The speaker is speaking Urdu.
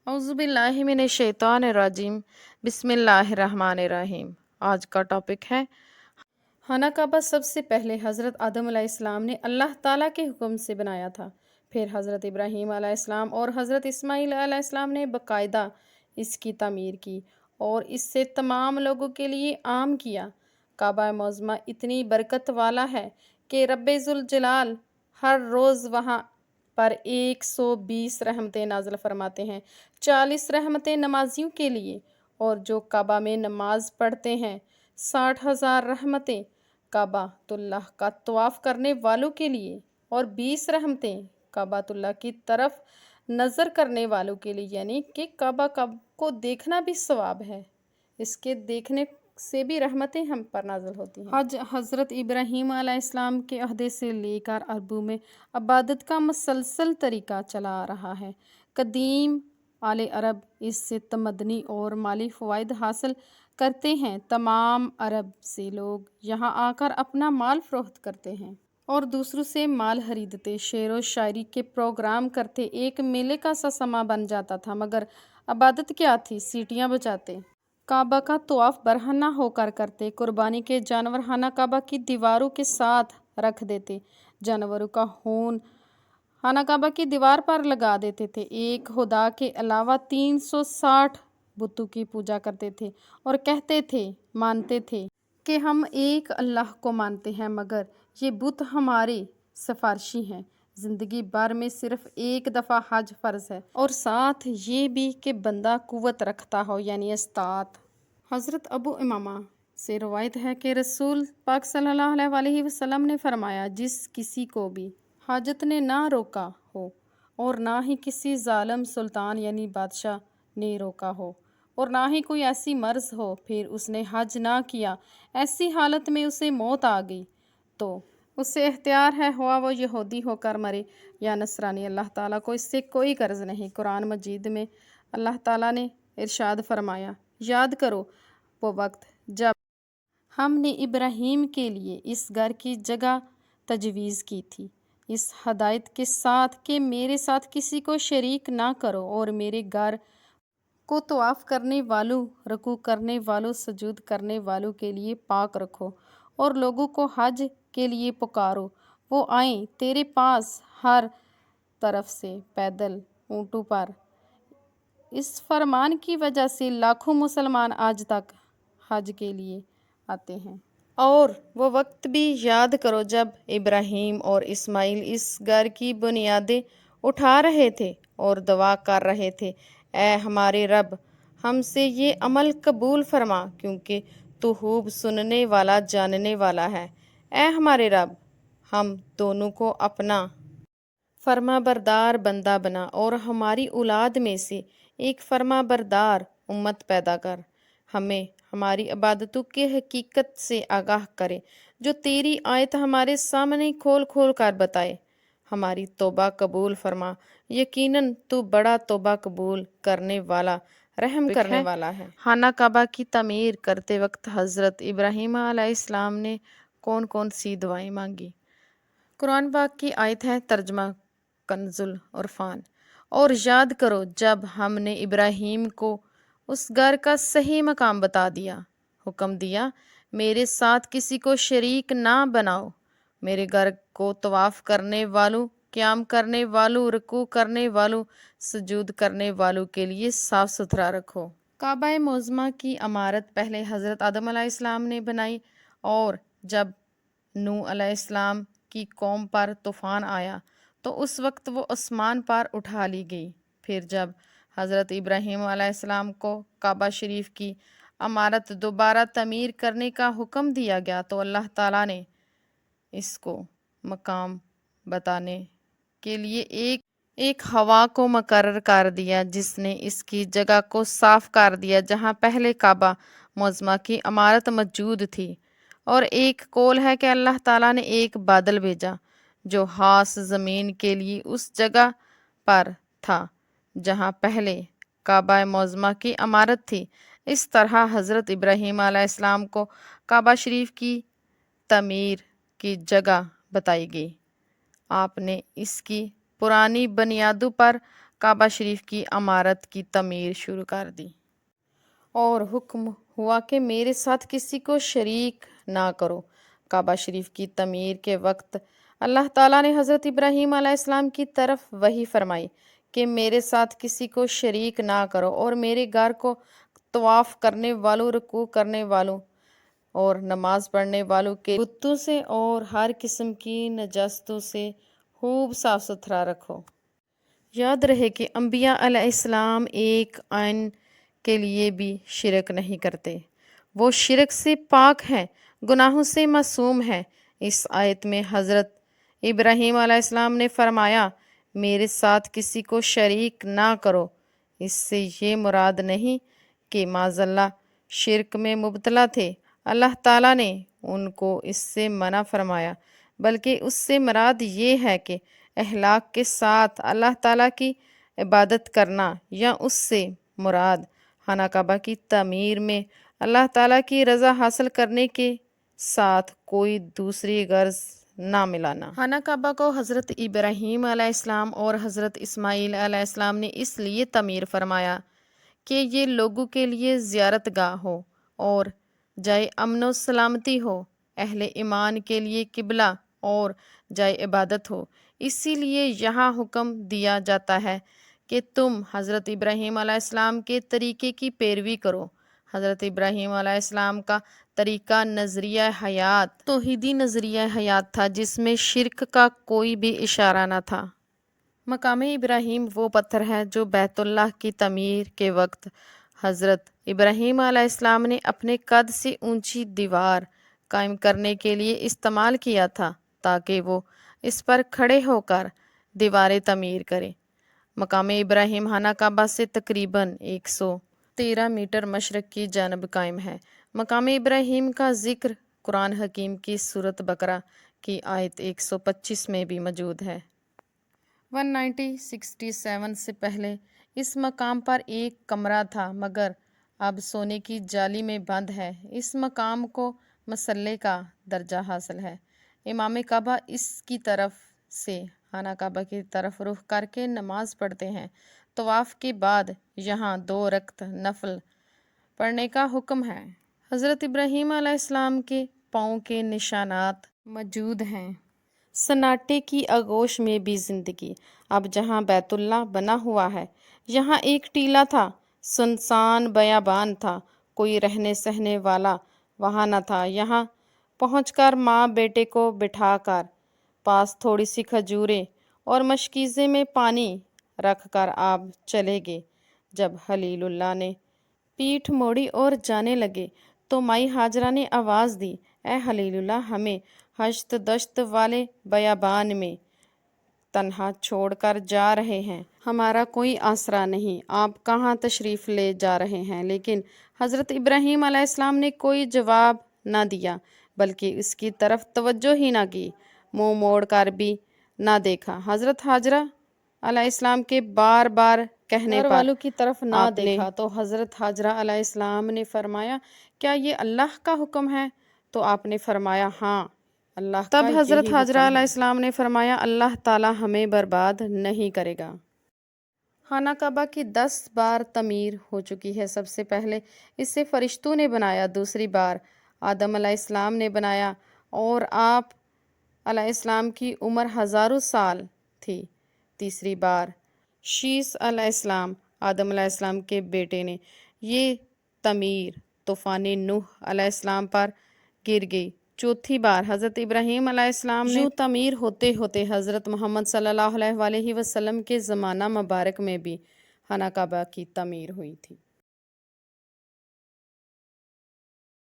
اعوذ باللہ من الشیطان الرجیم بسم اللہ الرحمن الرحیم۔ آج کا ٹاپک ہے خانہ کعبہ سب سے پہلے حضرت آدم علیہ السلام نے اللہ تعالیٰ کے حکم سے بنایا تھا۔ پھر حضرت ابراہیم علیہ السلام اور حضرت اسماعیل علیہ السلام نے باقاعدہ اس کی تعمیر کی اور اس سے تمام لوگوں کے لیے عام کیا۔ کعبہ معظمہ اتنی برکت والا ہے کہ رب ذوالجلال ہر روز وہاں پر 120 رحمتیں نازل فرماتے ہیں، 40 رحمتیں نمازیوں کے لیے، اور جو کعبہ میں نماز پڑھتے ہیں 60,000 رحمتیں کعبۃ اللہ کا طواف کرنے والوں کے لیے، اور 20 رحمتیں کعبۃ اللہ کی طرف نظر کرنے والوں کے لیے، یعنی کہ کعبہ کو دیکھنا بھی ثواب ہے، اس کے دیکھنے سے بھی رحمتیں ہم پر نازل ہوتی ہیں۔ حج حضرت ابراہیم علیہ السلام کے عہد سے لے کر عربوں میں عبادت کا مسلسل طریقہ چلا آ رہا ہے۔ قدیم آل عرب اس سے تمدنی اور مالی فوائد حاصل کرتے ہیں۔ تمام عرب سے لوگ یہاں آ کر اپنا مال فروخت کرتے ہیں اور دوسروں سے مال خریدتے، شعر و شاعری کے پروگرام کرتے، ایک میلے کا سا سما بن جاتا تھا۔ مگر عبادت کیا تھی؟ سیٹیاں بجاتے، کعبہ کا طواف برہنہ ہو کر کرتے، قربانی کے جانور خانہ کعبہ کی دیواروں کے ساتھ رکھ دیتے، جانوروں کا خون خانہ کعبہ کی دیوار پر لگا دیتے تھے، ایک خدا کے علاوہ 360 بتوں کی پوجا کرتے تھے اور کہتے تھے، مانتے تھے کہ ہم ایک اللہ کو مانتے ہیں، مگر یہ بت ہمارے سفارشی ہیں۔ زندگی بھر میں صرف ایک دفعہ حج فرض ہے، اور ساتھ یہ بھی کہ بندہ قوت رکھتا ہو، یعنی استطاعت۔ حضرت ابو امامہ سے روایت ہے کہ رسول پاک صلی اللہ علیہ وسلم نے فرمایا، جس کسی کو بھی حاجت نے نہ روکا ہو اور نہ ہی کسی ظالم سلطان یعنی بادشاہ نے روکا ہو اور نہ ہی کوئی ایسی مرض ہو، پھر اس نے حج نہ کیا، ایسی حالت میں اسے موت آ گئی، تو اسے اختیار ہے، ہوا وہ یہودی ہو کر مرے یا نصرانی، اللہ تعالیٰ کو اس سے کوئی غرض نہیں۔ قرآن مجید میں اللہ تعالیٰ نے ارشاد فرمایا، یاد کرو وہ وقت جب ہم نے ابراہیم کے لیے اس گھر کی جگہ تجویز کی تھی، اس ہدایت کے ساتھ کہ میرے ساتھ کسی کو شریک نہ کرو، اور میرے گھر کو طواف کرنے والوں، رکوع کرنے والوں، سجود کرنے والوں کے لیے پاک رکھو، اور لوگوں کو حج کے لیے پکارو، وہ آئیں تیرے پاس ہر طرف سے پیدل، اونٹوں پر۔ اس فرمان کی وجہ سے لاکھوں مسلمان آج تک حج کے لیے آتے ہیں۔ اور وہ وقت بھی یاد کرو جب ابراہیم اور اسماعیل اس گھر کی بنیادیں اٹھا رہے تھے اور دعا کر رہے تھے، اے ہمارے رب، ہم سے یہ عمل قبول فرما، کیونکہ تو خوب سننے والا، جاننے والا ہے۔ اے ہمارے رب، ہم دونوں کو اپنا فرما بردار بندہ بنا اور ہماری اولاد میں سے ایک فرما بردار امت پیدا کر، ہمیں ہماری عبادتوں کی حقیقت سے آگاہ کرے، جو تیری آیت ہمارے سامنے کھول کھول کر بتائے، ہماری توبہ قبول فرما، یقیناً تو بڑا توبہ قبول کرنے والا، رحم کرنے والا ہے۔ خانہ کعبہ کی تعمیر کرتے وقت حضرت ابراہیم علیہ السلام نے کون کون سی دعائیں مانگی؟ قرآن پاک کی آیت ہے، ترجمہ کنز العرفان، اور یاد کرو جب ہم نے ابراہیم کو اس گھر کا صحیح مقام بتا دیا، حکم دیا، میرے ساتھ کسی کو شریک نہ بناؤ، میرے گھر کو طواف کرنے والوں، قیام کرنے والوں، رکوع کرنے والوں، سجود کرنے والوں کے لیے صاف ستھرا رکھو۔ کعبہ معظمہ کی عمارت پہلے حضرت آدم علیہ السلام نے بنائی، اور جب نوح علیہ السلام کی قوم پر طوفان آیا تو اس وقت وہ آسمان پر اٹھا لی گئی۔ پھر جب حضرت ابراہیم علیہ السلام کو کعبہ شریف کی عمارت دوبارہ تعمیر کرنے کا حکم دیا گیا تو اللہ تعالیٰ نے اس کو مقام بتانے کے لیے ایک ہوا کو مقرر کر دیا، جس نے اس کی جگہ کو صاف کر دیا جہاں پہلے کعبہ معظمہ کی عمارت موجود تھی، اور ایک قول ہے کہ اللہ تعالیٰ نے ایک بادل بھیجا جو خاص زمین کے لیے اس جگہ پر تھا جہاں پہلے کعبہ معظمہ کی عمارت تھی۔ اس طرح حضرت ابراہیم علیہ السلام کو کعبہ شریف کی تعمیر کی جگہ بتائی گئی۔ آپ نے اس کی پرانی بنیادوں پر کعبہ شریف کی عمارت کی تعمیر شروع کر دی، اور حکم ہوا کہ میرے ساتھ کسی کو شریک نہ کرو۔ کعبہ شریف کی تعمیر کے وقت اللہ تعالیٰ نے حضرت ابراہیم علیہ السلام کی طرف وحی فرمائی کہ میرے ساتھ کسی کو شریک نہ کرو، اور میرے گھر کو طواف کرنے والوں، رکوع کرنے والوں اور نماز پڑھنے والوں کے بتوں سے اور ہر قسم کی نجاستوں سے خوب صاف ستھرا رکھو۔ یاد رہے کہ انبیاء علیہ السلام ایک آئین کے لیے بھی شرک نہیں کرتے، وہ شرک سے پاک ہیں، گناہوں سے معصوم ہیں۔ اس آیت میں حضرت ابراہیم علیہ السلام نے فرمایا میرے ساتھ کسی کو شریک نہ کرو، اس سے یہ مراد نہیں کہ معاذ اللہ شرک میں مبتلا تھے، اللہ تعالیٰ نے ان کو اس سے منع فرمایا، بلکہ اس سے مراد یہ ہے کہ اخلاق کے ساتھ اللہ تعالیٰ کی عبادت کرنا، یا اس سے مراد خانہ کعبہ کی تعمیر میں اللہ تعالیٰ کی رضا حاصل کرنے کے ساتھ کوئی دوسری غرض نہ ملانا۔ خانہ کعبہ کو حضرت ابراہیم علیہ السلام اور حضرت اسماعیل علیہ السلام نے اس لیے تعمیر فرمایا کہ یہ لوگوں کے لیے زیارت گاہ ہو اور جائے امن و سلامتی ہو، اہل ایمان کے لیے قبلہ اور جائے عبادت ہو۔ اسی لیے یہاں حکم دیا جاتا ہے کہ تم حضرت ابراہیم علیہ السلام کے طریقے کی پیروی کرو۔ حضرت ابراہیم علیہ السلام کا طریقہ نظریہ حیات توحیدی نظریہ حیات تھا، جس میں شرک کا کوئی بھی اشارہ نہ تھا۔ مقام ابراہیم وہ پتھر ہے جو بیت اللہ کی تعمیر کے وقت حضرت ابراہیم علیہ السلام نے اپنے قد سے اونچی دیوار قائم کرنے کے لیے استعمال کیا تھا، تاکہ وہ اس پر کھڑے ہو کر دیواریں تعمیر کرے۔ مقام ابراہیم خانہ کعبہ سے تقریباً 113 میٹر مشرق کی جانب قائم ہے۔ مقام ابراہیم کا ذکر قرآن حکیم کی سورۃ بقرہ کی آیت 125 میں بھی موجود ہے۔ 1967 سے پہلے اس مقام پر ایک کمرہ تھا، مگر اب سونے کی جالی میں بند ہے۔ اس مقام کو مصلی کا درجہ حاصل ہے۔ امام کعبہ اس کی طرف سے خانہ کعبہ کی طرف رخ کر کے نماز پڑھتے ہیں۔ طواف کے بعد یہاں 2 رکعت نفل پڑھنے کا حکم ہے۔ حضرت ابراہیم علیہ السلام کے پاؤں کے نشانات موجود ہیں۔ سناٹے کی آغوش میں بھی زندگی۔ اب جہاں بیت اللہ بنا ہوا ہے، یہاں ایک ٹیلہ تھا، سنسان بیابان تھا، کوئی رہنے سہنے والا وہاں نہ تھا۔ یہاں پہنچ کر ماں بیٹے کو بٹھا کر پاس تھوڑی سی کھجوریں اور مشکیزے میں پانی رکھ کر آپ چلے گئے۔ جب خلیل اللہ نے پیٹھ موڑی اور جانے لگے تو مائی ہاجرہ نے آواز دی، اے خلیل اللہ، ہمیں ہشت دشت والے بیابان میں تنہا چھوڑ کر جا رہے ہیں، ہمارا کوئی آسرا نہیں، آپ کہاں تشریف لے جا رہے ہیں؟ لیکن حضرت ابراہیم علیہ السلام نے کوئی جواب نہ دیا، بلکہ اس کی طرف توجہ ہی نہ کی، منہ موڑ کر بھی نہ دیکھا۔ حضرت ہاجرہ علیہ السلام کے بار بار کہنے پر والوں کی طرف نہ دیکھا تو حضرت ہاجرہ علیہ السلام نے فرمایا، کیا یہ اللہ کا حکم ہے؟ تو آپ نے فرمایا، ہاں، اللہ کا۔ تب حضرت ہاجرہ علیہ السلام نے فرمایا، اللہ تعالیٰ ہمیں برباد نہیں کرے گا۔ خانہ کعبہ کی 10 بار تعمیر ہو چکی ہے۔ سب سے پہلے اسے فرشتوں نے بنایا، دوسری بار آدم علیہ السلام نے بنایا، اور آپ علیہ السلام کی عمر ہزاروں سال تھی، تیسری بار شیس علیہ السلام، آدم علیہ السلام کے بیٹے نے۔ یہ تعمیر طوفان نوح علیہ السلام پر گر گئی۔ چوتھی بار حضرت ابراہیم علیہ السلام نے تعمیر ہوتے ہوتے حضرت محمد صلی اللہ علیہ وسلم کے زمانہ مبارک میں بھی خانہ کعبہ کی تعمیر ہوئی تھی۔